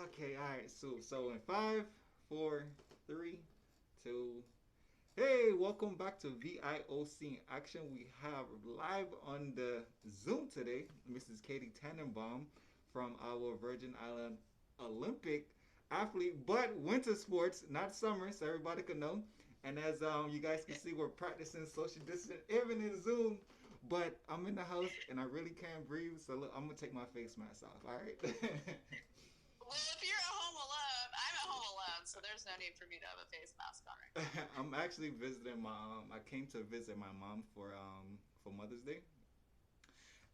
Okay, all right. So in five, four, three, two. Hey, welcome back to VIOC In Action. We have live on the Zoom today, Mrs. Katie Tannenbaum from our Virgin Island Olympic athlete, but winter sports, not summer, so everybody can know. And as you guys can see, we're practicing social distance even in Zoom. But I'm in the house and I really can't breathe, so look, I'm gonna take my face mask off. All right. Well, if you're at home alone, I'm at home alone, so there's no need for me to have a face mask on right now. I'm actually visiting my. I came to visit my mom for Mother's Day,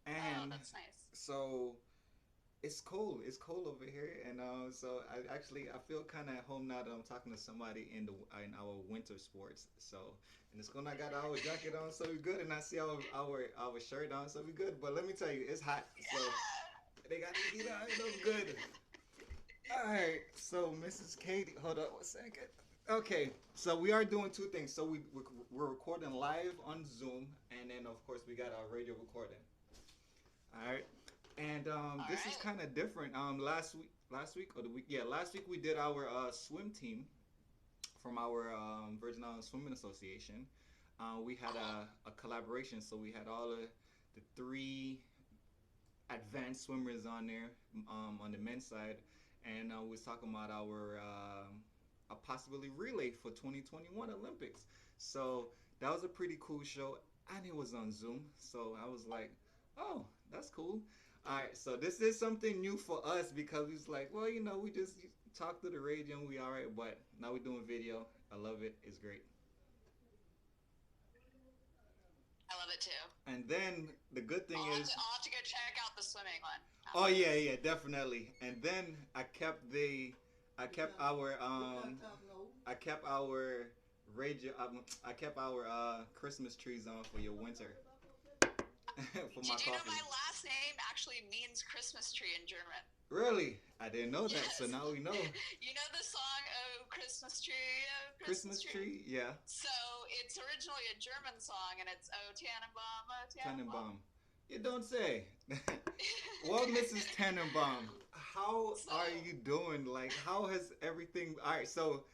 Oh, and that's nice. so it's cold. It's cold over here, and so I feel kind of at home now that I'm talking to somebody in our winter sports. So and it's cold. I got our jacket on, so we good, and I see our shirt on, so we good. But let me tell you, it's hot, so they got the heat on. It looks good. All right, so Mrs. Katie, hold up one second. Okay, so we are doing two things. So we're recording live on Zoom, and then of course we got our radio recording. All right, and All this is right. kind of different. Last week or the week, yeah, last week we did our swim team from our Virgin Islands Swimming Association. We had Cool. a collaboration, so we had all of the three advanced swimmers on there on the men's side, and we was talking about our a possibility relay for 2021 Olympics. So that was a pretty cool show, and it was on Zoom. So I was like, oh, that's cool. All right, so this is something new for us because it's like, well, we just talk to the radio and we all right, but now we're doing video. I love it. It's great. I love it too. And then the good thing is, I'll have to go check out the swimming one oh after yeah, this. yeah, definitely. And then I kept our I kept our radio I kept our Christmas trees on for your winter for my Did you know coffee. my last name actually means Christmas tree in German? Really? I didn't know that. So Yes. now we know. You know the song "Oh Christmas Tree, Oh Christmas Christmas Tree"? tree? Yeah. So it's originally a German song, and it's "Oh Tannenbaum, Oh Tannenbaum." Tannenbaum. You don't say. Well, Mrs. Tannenbaum, how So are you doing? Like, how has everything? All right, so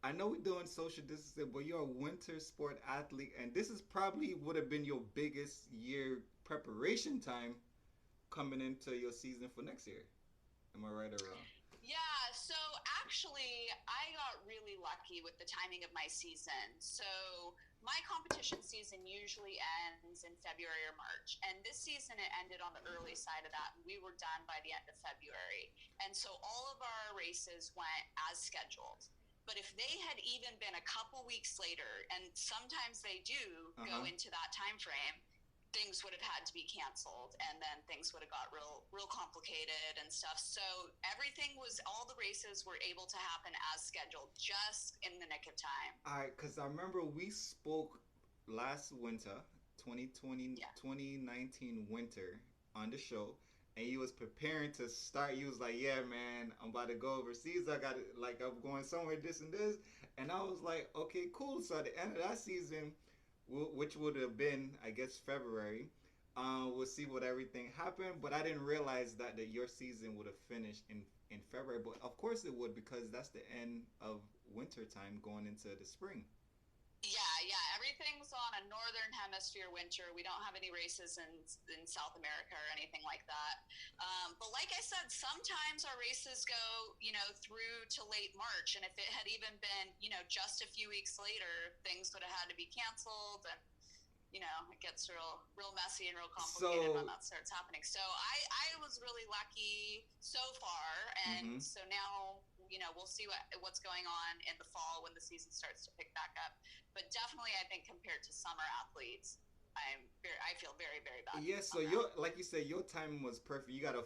I know we're doing social distancing, but you're a winter sport athlete, and this is probably would have been your biggest year preparation time coming into your season for next year. Am I right or wrong? yeah, so actually, I got really lucky with the timing of my season. So my competition season usually ends in February or March. And this season, it ended on the early side of that. And we were done by the end of February. And so all of our races went as scheduled. But if they had even been a couple weeks later, and sometimes they do Uh huh. go into that time frame, things would have had to be canceled, and then things would have got real complicated and stuff. So everything was, all the races were able to happen as scheduled, just in the nick of time. All right, because I remember we spoke last winter, 2020 Yeah. 2019 winter on the show, and you was preparing to start. You was like, "Yeah, man, I'm about to go overseas. I got it. Like, I'm going somewhere, this and this." And I was like, "Okay, cool." So at the end of that season, which would have been, I guess, February, we'll see what everything happened. But I didn't realize that your season would have finished in February. But of course it would because that's the end of winter time going into the spring. Yeah, yeah. Everything's on a northern hemisphere winter. We don't have any races in South America or anything like that. But like I said, sometimes our races go, through to late March. And if it had even been, just a few weeks later, things would have had to be canceled. And it gets real messy and real complicated when So, that starts happening. So I was really lucky so far, and mm-hmm. so now we'll see what's going on in the fall when the season starts to pick back up. But definitely, I think compared to summer athletes, I feel very very bad for Yeah, the so summer your athletes. like you said, your timing was perfect. You got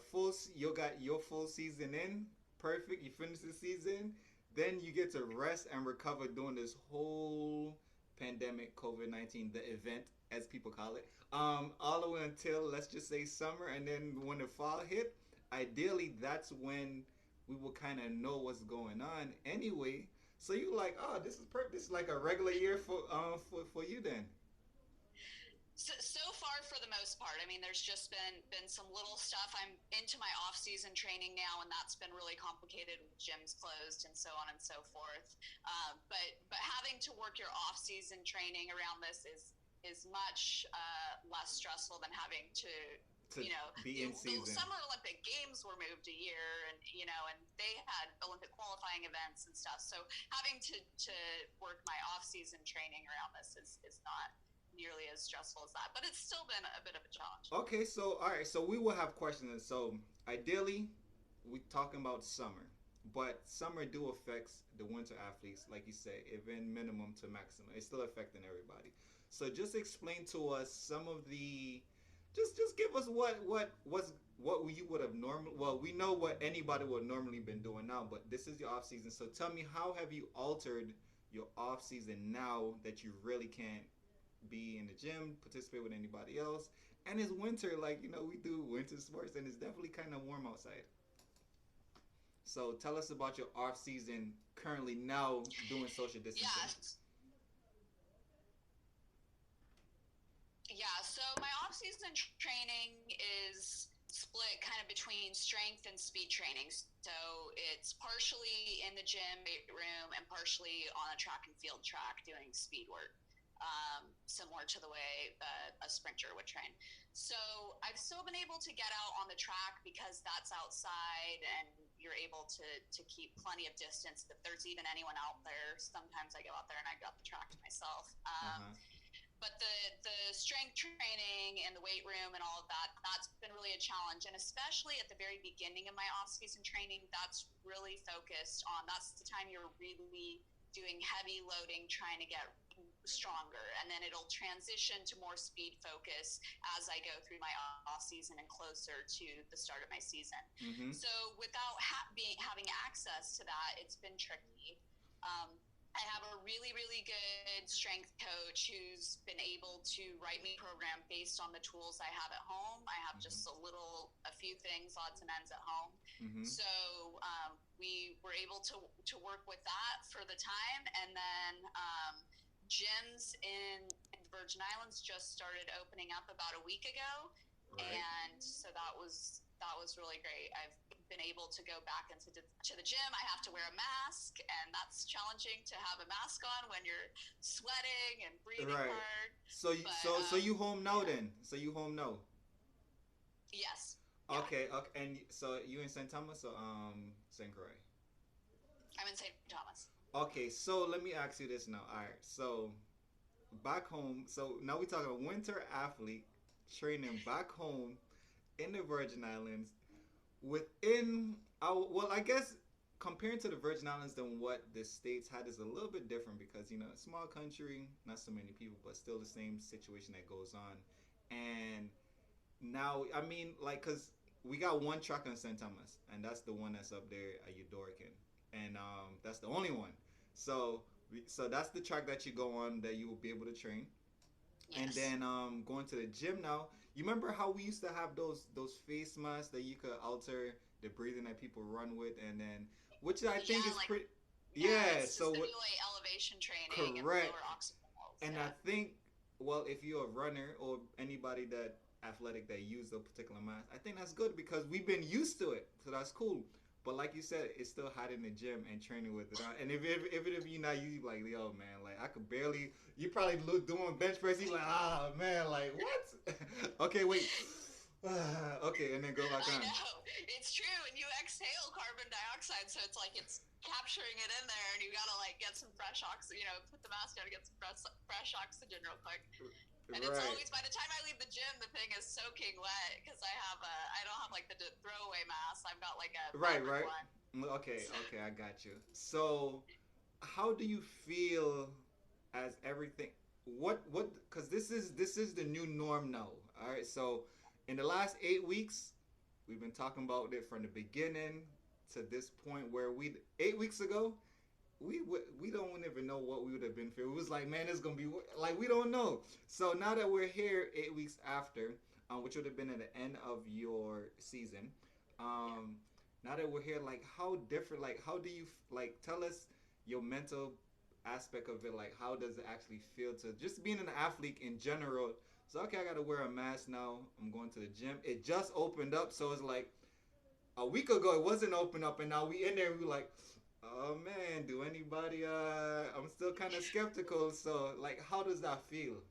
your full season in, perfect. You finish the season, then you get to rest and recover during this whole pandemic, COVID-19, the event as people call it. All the way until let's just say summer, and then when the fall hit, ideally that's when we will kind of know what's going on anyway. So you like, oh, this is perfect. This is like a regular year for you then. So far for the most part. I mean, there's just been some little stuff. I'm into my off-season training now, and that's been really complicated with gyms closed and so on and so forth. But having to work your off-season training around this is much less stressful than having to be in season. The Summer Olympic Games were moved a year, and and they had Olympic qualifying events and stuff. So having to work my off-season training around this is not nearly as stressful as that, but it's still been a bit of a challenge. Okay, so all right, so we will have questions. So ideally, we talking about summer, but summer do affects the winter athletes, like you say, even minimum to maximum. It's still affecting everybody. So just explain to us some of the just give us what you would have normally. Well, we know what anybody would normally been doing now, but this is your off season. So tell me, how have you altered your off season now that you really can't be in the gym, participate with anybody else, and it's winter. Like we do winter sports, and it's definitely kind of warm outside. So tell us about your off season currently now doing social distancing. Yeah. Yeah, so my off-season training is split kind of between strength and speed training. So it's partially in the gym, weight room, and partially on a track and field track doing speed work, similar to the way a sprinter would train. So I've still been able to get out on the track because that's outside and you're able to keep plenty of distance. If there's even anyone out there, sometimes I go out there and I got the track to myself. But the strength training and the weight room and all of that's been really a challenge. And especially at the very beginning of my off-season training, that's really focused on, that's the time you're really doing heavy loading, trying to get stronger. And then it'll transition to more speed focus as I go through my off-season and closer to the start of my season. Mm-hmm. So without having access to that, it's been tricky. I have a really, really good strength coach who's been able to write me a program based on the tools I have at home. I have just a few things, odds and ends at home. Mm-hmm. So we were able to work with that for the time. And then gyms in the Virgin Islands just started opening up about a week ago. Right. And so that was really great. I've been able to go back into the gym. I have to wear a mask, and that's challenging to have a mask on when you're sweating and breathing hard. So you home now then? So you home now? Yes. Okay. Okay. And so you in St. Thomas or St. Croix? I'm in St. Thomas. Okay. So let me ask you this now. All right. So back home. So now we're talking a winter athlete training back home in the Virgin Islands. I guess comparing to the Virgin Islands than what the States had is a little bit different because, a small country, not so many people, but still the same situation that goes on. And now, I mean, because we got one track on St. Thomas, and that's the one that's up there at Eudorican. And that's the only one. So that's the track that you go on that you will be able to train. Yes. And then going to the gym now. You remember how we used to have those face masks that you could alter the breathing that people run with, and then which I think is pretty. Yeah, so stimulate elevation training. Correct. And lower oxygen levels. And I think, well, if you're a runner or anybody that athletic that use a particular mask, I think that's good because we've been used to it, so that's cool. But like you said, it's still hot in the gym and training with it on. And if you're not used, like, yo, man, like, I could barely, you probably look doing bench press, he's like, man, like, what? Okay, wait. Okay, and then go back on. I know. It's true. And you exhale carbon dioxide, so it's like it's capturing it in there, and you got to, like, get some fresh oxygen, put the mask on and get some fresh oxygen real quick. And it's always, by the time I leave the gym, the thing is soaking wet because I don't have like the throwaway mask. I've got like a right. one. Okay, I got you. So, how do you feel as everything? What? Because this is the new norm now. All right. So, in the last 8 weeks, we've been talking about it from the beginning to this point where 8 weeks ago. We don't even know what we would have been for. It was like, man, it's gonna be like we don't know. So now that we're here 8 weeks after, which would have been at the end of your season, now that we're here, like how different, like how do you like tell us your mental aspect of it? Like how does it actually feel to just being an athlete in general So okay, I gotta wear a mask now. I'm going to the gym. It just opened up, so it's like a week ago it wasn't open up, and now we in there. We like, oh man, do anybody? I'm still kind of skeptical. So like, how does that feel?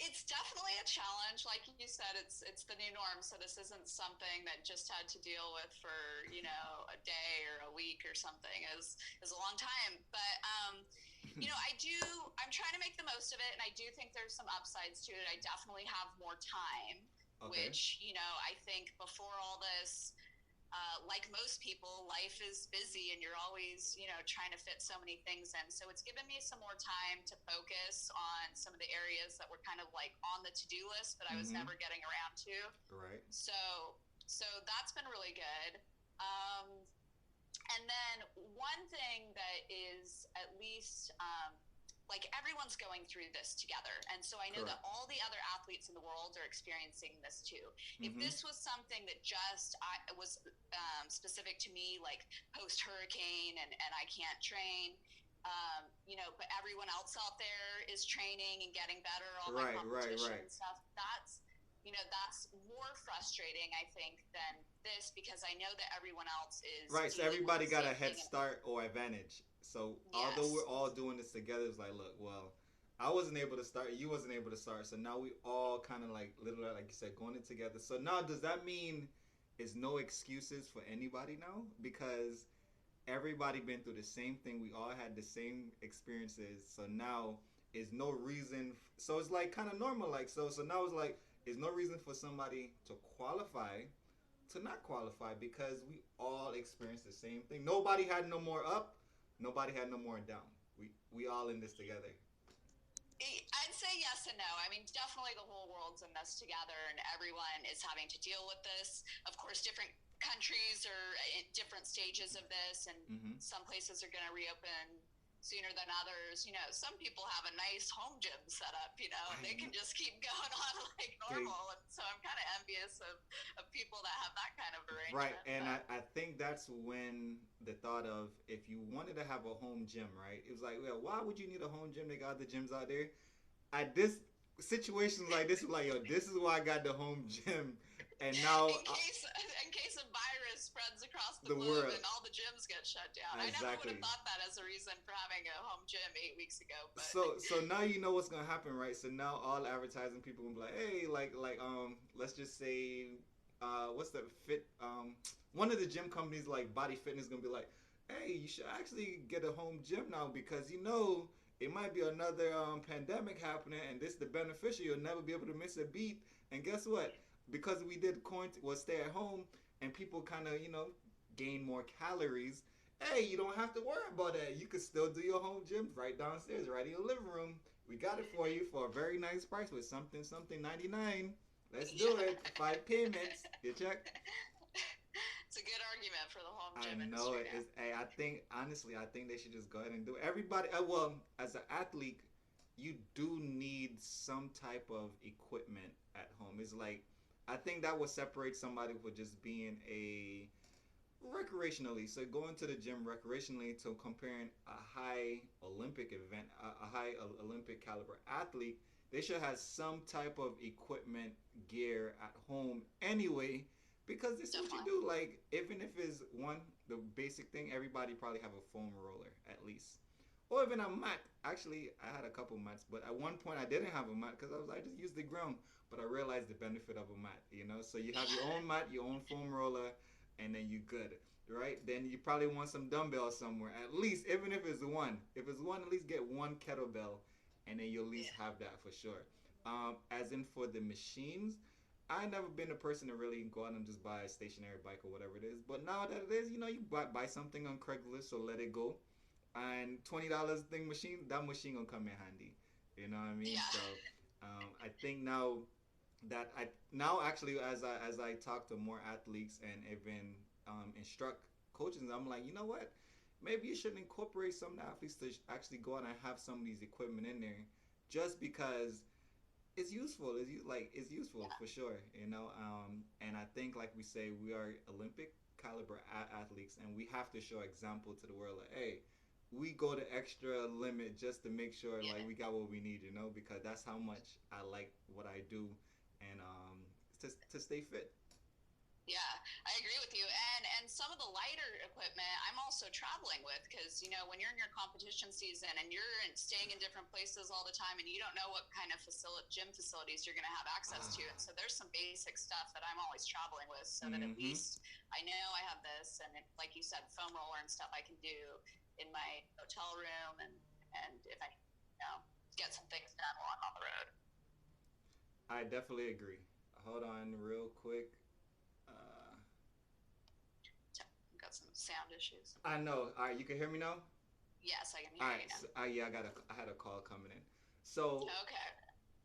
It's definitely a challenge. Like you said, it's the new norm. So this isn't something that just had to deal with for a day or a week or something. Is a long time. But I do. I'm trying to make the most of it, and I do think there's some upsides to it. I definitely have more time, Okay. which I think before all this, like most people, life is busy and you're always, trying to fit so many things in. So it's given me some more time to focus on some of the areas that were kind of like on the to-do list, but I was Mm-hmm. never getting around to. Right. So, so that's been really good. Um, and then one thing that is at least like everyone's going through this together. And so I know that Correct. all the other athletes in the world are experiencing this too. If Mm-hmm. this was something that just was specific to me, like post hurricane and I can't train, but everyone else out there is training and getting better, all my Right. Right. competition Right. and stuff, that's more frustrating, I think, than this because I know that everyone else is Right. So dealing with everybody the got a same head thing. start or advantage. So although we're Yes. all doing this together, it's like, look, well, I wasn't able to start. You wasn't able to start. So now we all kind of like literally, like you said, going it together. So now, does that mean it's no excuses for anybody now? Because everybody been through the same thing. We all had the same experiences. So now is no reason. So it's like kind of normal. Like so now it's like is no reason for somebody to qualify to not qualify because we all experienced the same thing. Nobody had no more up. Nobody had no more down. We all in this together. I'd say yes and no. I mean, definitely the whole world's in this together and everyone is having to deal with this. Of course, different countries are at different stages of this, and Mm-hmm. some places are going to reopen sooner than others. Some people have a nice home gym set up, and I they can know. just keep going on like They normal. And so I'm kind of envious of people that have that kind of right, arrangement. and But I think that's when the thought of if you wanted to have a home gym, right? It was like, well, why would you need a home gym? They got the gyms out there. At this situations like this, like yo, this is why I got the home gym, and now in case a virus spreads across the the globe world and all the gyms get shut down. I never would have exactly. thought that as a reason for having a home gym 8 weeks ago, but So now you know what's gonna happen, right? So now all advertising people will be like, hey, let's just say, what's the fit? One of the gym companies like Body Fitness gonna be like, hey, you should actually get a home gym now because it might be another pandemic happening, and this the beneficial. You'll never be able to miss a beat. And guess what? Because we did quarantine, well, stay at home, and people kind of gain more calories. Hey, you don't have to worry about that. You can still do your home gym right downstairs, right in your living room. We got it for you for a very nice price with something 99. Let's do yeah. it. 5 payments. You check. It's a good argument for the home I gym know industry it now. is. Hey, I think honestly, I think they should just go ahead and do it. Everybody. Well, as an athlete, you do need some type of equipment at home. It's like I think that would separate somebody for just being a recreationally. So going to the gym recreationally to comparing a high Olympic event, a high Olympic caliber athlete, they should have some type of equipment gear at home anyway. Because this is what you Definitely. do. Like even if it's one the basic thing, everybody probably have a foam roller at least, or even a mat. Actually, I had a couple mats, but at one point I didn't have a mat because I just used the ground. But I realized the benefit of a mat. So you have your own mat, your own foam roller, and then you good, right? Then you probably want some dumbbells somewhere. At least, even if it's one, at least get one kettlebell, and then you at least Yeah. have that for sure. As in for the machines, I never been a person to really go out and just buy a stationary bike or whatever it is. But now that it is, you buy something on Craigslist or let it go, and $20 thing machine, that machine gonna come in handy. You know what I mean? Yeah. So I think now actually as I talk to more athletes and even instruct coaches, I'm like, you know what? Maybe you should incorporate some athletes to actually go out and have some of these equipment in there, just because it's useful. It's useful Yeah. for sure. And I think like we say, we are Olympic caliber athletes, and we have to show example to the world. Like, hey, we go the extra limit just to make sure Yeah. like we got what we need, because that's how much I like what I do, and to stay fit. Yeah, I agree with you. And some of the lighter equipment I'm also traveling with because when you're in your competition season and you're staying in different places all the time and you don't know what kind of gym facilities you're going to have access to, and so there's some basic stuff that I'm always traveling with so that at Mm-hmm. least I know I have this and like you said, foam roller and stuff I can do in my hotel room and if I get some things done while I'm on the road. I definitely agree. Hold on, real quick. Uh, So, I've got some sound issues. I know. All right, you can hear me now. Yes, I can All hear right. you now. So, yeah, I had a call coming in. So Okay.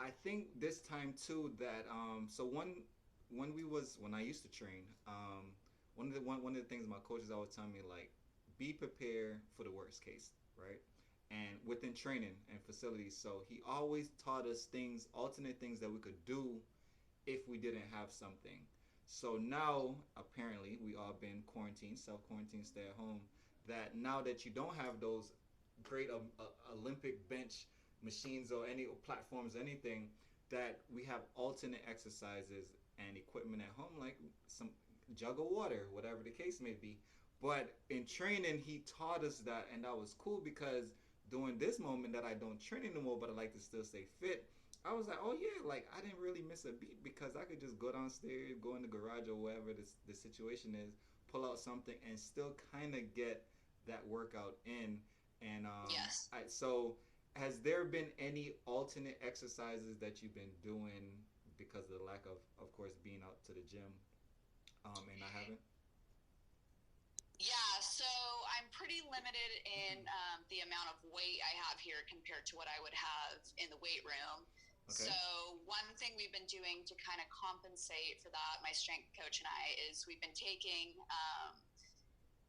I think this time too that so when I used to train, one of the things my coaches always tell me, like, be prepared for the worst case, right? And within training and facilities, so he always taught us things, alternate things that we could do if we didn't have something. So now apparently we all been quarantined, self quarantined, stay at home. That now that you don't have those great Olympic bench machines or any platforms, anything, that we have alternate exercises and equipment at home, like some jug of water, whatever the case may be. But in training, he taught us that, and that was cool because during this moment that I don't train anymore, but I like to still stay fit, I was like, oh yeah, like I didn't really miss a beat because I could just go downstairs, go in the garage or wherever the situation is, pull out something, and still kind of get that workout in. And Yes. so has there been any alternate exercises that you've been doing because of the lack of course, being out to the gym, and I haven't? Yeah, so I'm pretty limited in the amount of weight I have here compared to what I would have in the weight room. Okay. So one thing we've been doing to kind of compensate for that, my strength coach and I, is we've been taking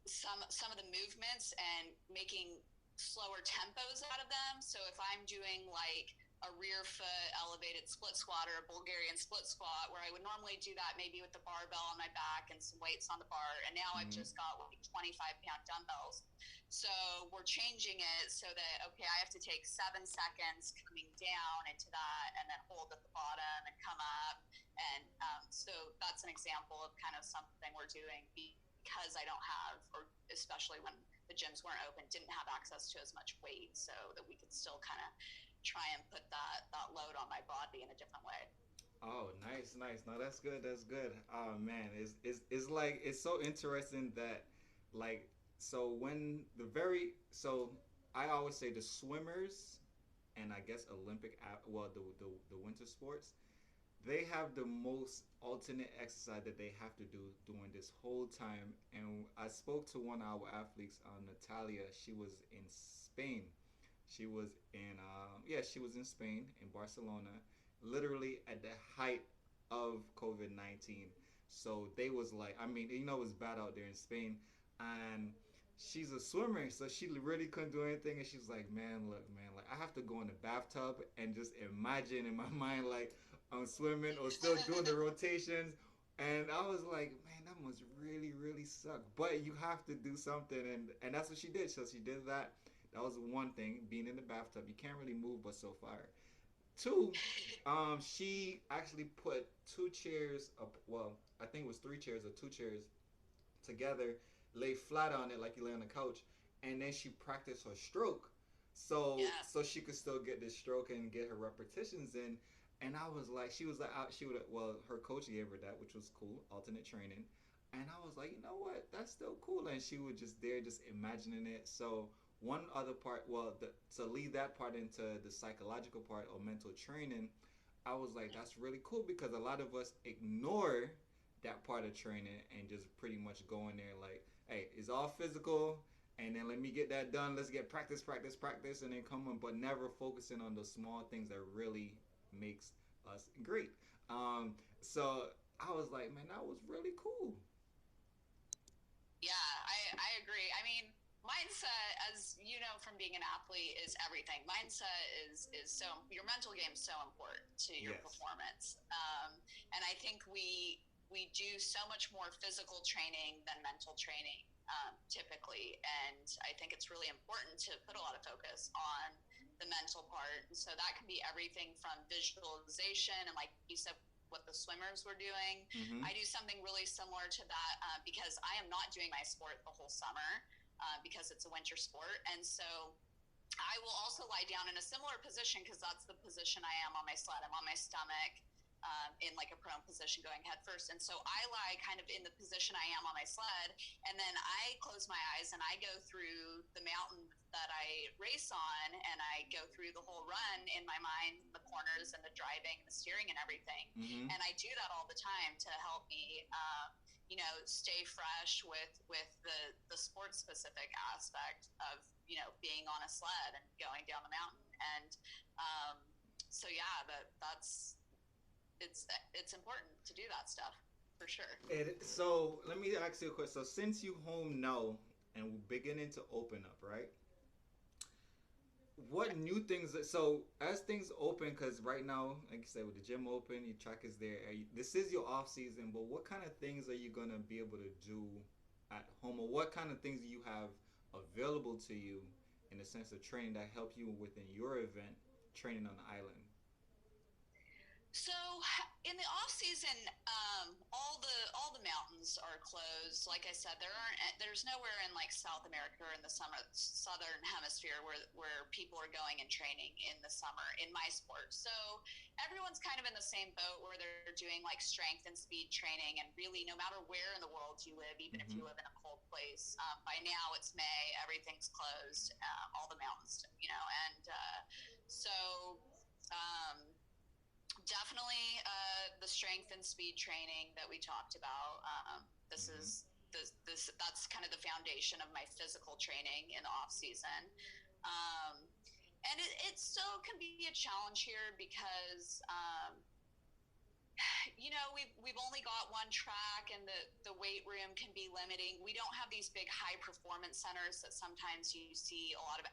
some of the movements and making slower tempos out of them. So if I'm doing like a rear foot elevated split squat or a Bulgarian split squat, where I would normally do that maybe with the barbell on my back and some weights on the bar, and now I've Mm-hmm. just got like 25-pound dumbbells. So we're changing it so that, okay, I have to take 7 seconds coming down into that and then hold at the bottom and come up. And so that's an example of kind of something we're doing because I don't have, or especially when the gyms weren't open, didn't have access to as much weight so that we could still kind of try and put that load on my body in a different way. Oh, nice, nice. No, that's good. That's good. Oh man, it's like it's so interesting that, like, so when the very so I always say the swimmers and I guess well, the winter sports, they have the most alternate exercise that they have to do during this whole time. And I spoke to one of our athletes, Natalia. She was in Spain. She was in she was in Spain, in Barcelona, literally at the height of COVID-19. So they was like, I mean, it was bad out there in Spain, and she's a swimmer, so she really couldn't do anything. And she was like, man, look, man, like I have to go in the bathtub and just imagine in my mind like I'm swimming or still doing the rotations. And I was like, man, that must really, really suck. But you have to do something, and that's what she did. So she did that. That was one thing. Being in the bathtub, you can't really move but so far. Two, she actually put two chairs up. Well, I think it was three chairs or two chairs together, lay flat on it like you lay on the couch, and then she practiced her stroke, Yeah. so she could still get this stroke and get her repetitions in. And I was like, she was like, she would, well, her coach gave her that, which was cool, alternate training. And I was like, you know what, that's still cool. And she was just there, just imagining it. So one other part, well, to lead that part into the psychological part or mental training, I was like, that's really cool because a lot of us ignore that part of training and just pretty much go in there like, hey, it's all physical, and then let me get that done. Let's get practice, practice, practice, and then come on, but never focusing on those small things that really makes us great. So I was like, man, that was really cool. Yeah, I agree. I mean, mindset, as you know from being an athlete, is everything. Mindset is so your mental game is so important to your Yes. performance. And I think we do so much more physical training than mental training. typically. And I think it's really important to put a lot of focus on the mental part. And so that can be everything from visualization and, like you said, what the swimmers were doing. Mm-hmm. I do something really similar to that because I am not doing my sport the whole summer because it's a winter sport. And so I will also lie down in a similar position because that's the position I am on my sled. I'm on my stomach in like a prone position going head first. And so I lie kind of in the position I am on my sled. And then I close my eyes and I go through the mountain that I race on, and I go through the whole run in my mind, the corners and the driving, the steering and everything. Mm-hmm. And I do that all the time to help me, stay fresh with the sports specific aspect of, being on a sled and going down the mountain. And so yeah, that's it's important to do that stuff for sure. So let me ask you a question. So since you home now and we're beginning to open up, right? What new things? So as things open, because right now, like you said, with the gym open, your track is there. This is your off season, but what kind of things are you gonna be able to do at home, or what kind of things do you have available to you in the sense of training that help you within your event training on the island? So in the off season, all the mountains are closed. Like I said, there's nowhere in like South America or in the southern hemisphere where people are going and training in the summer in my sport. So everyone's kind of in the same boat where they're doing like strength and speed training. And really, no matter where in the world you live, even if Mm-hmm. you live in a cold place, by now it's May, everything's closed, all the mountains, and so. Um, Definitely the strength and speed training that we talked about. This Mm-hmm. is that's kind of the foundation of my physical training in the off season. Um, and it still can be a challenge here because we've only got one track, and the weight room can be limiting. We don't have these big high performance centers that sometimes you see a lot of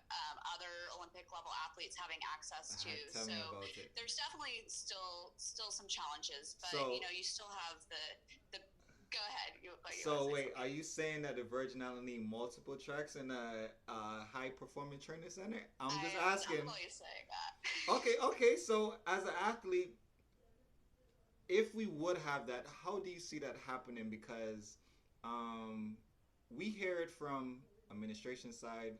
other Olympic level athletes having access to. Tell So me about it. there's definitely still some challenges, but So you still have the. Go ahead. You want to So say wait, are something? you saying that the Virgin Islands need multiple tracks in a high performing training center? I'm I just am asking. definitely saying that. Okay. So as an athlete, if we would have that, how do you see that happening? Because um, we hear it from administration side,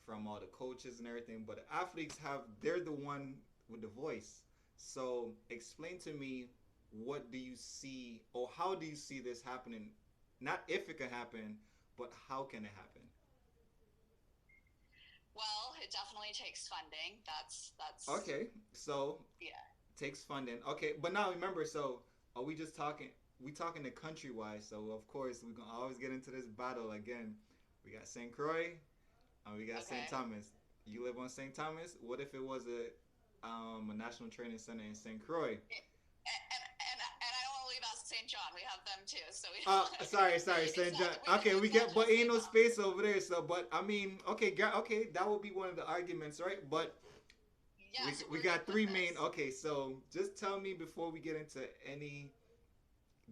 from all the coaches and everything, but the athletes they're the one with the voice. So explain to me, what do you see, or how do you see this happening? Not if it can happen, but how can it happen? Well, it definitely takes funding. That's Okay, so yeah. takes funding. Okay, but now remember, so are we just talking? We talking the countrywide, so of course we're gonna always get into this battle again. We got St. Croix and we got St. Okay. Thomas. You live on St. Thomas. What if it was a national training center in St. Croix? And I don't want to leave out St. John. We have them too. So we Sorry, St. John. Okay, we it's not get, but just ain't St. no Thomas. space over there. So, but I mean, okay, okay, that would be one of the arguments, right? But Yeah. So we where do you got put three main. this? Okay, so just tell me before we get into any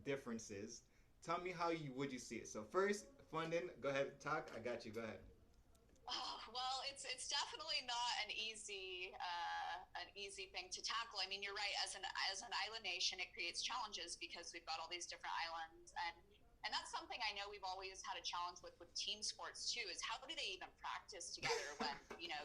differences. Tell me how you would you see it. So first, funding. Go ahead, talk. I got you. Go ahead. Oh, well, it's definitely not an easy thing to tackle. I mean, you're right. As an island nation, it creates challenges because we've got all these different islands, and that's something I know we've always had a challenge with team sports too. Is how do they even practice together when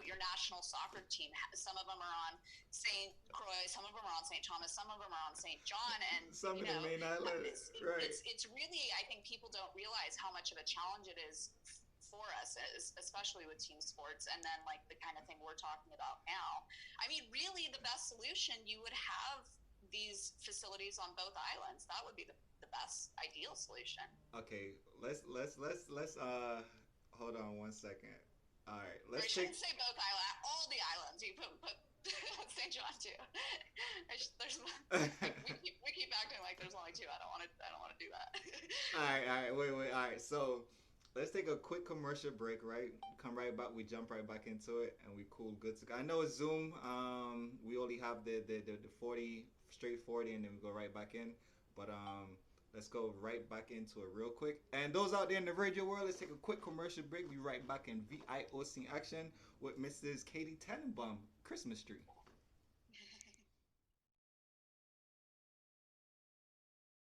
your national soccer team? Some of them are on St. Croix, some of them are on St. Thomas, some of them are on St. John, and Some of the main island, right? it's really, I think people don't realize how much of a challenge it is for us, especially with team sports, and then like the kind of thing we're talking about now. I mean, really, the best solution, you would have these facilities on both islands. That would be the best ideal solution. Okay, let's hold on one second. All right, Or I let's take. shouldn't say both islands, all the islands. You put St. John too. There's we keep acting like there's only two. I don't want to do that. All right, wait. All right, so let's take a quick commercial break. Right, come right back. We jump right back into it, and we cool, good to go. I know it's Zoom. We only have the 40 straight 40, and then we go right back in. But Let's go right back into it real quick. And those out there in the radio world, let's take a quick commercial break. Be right back in VIOC Action with Mrs. Katie Tannenbaum, Christmas Tree.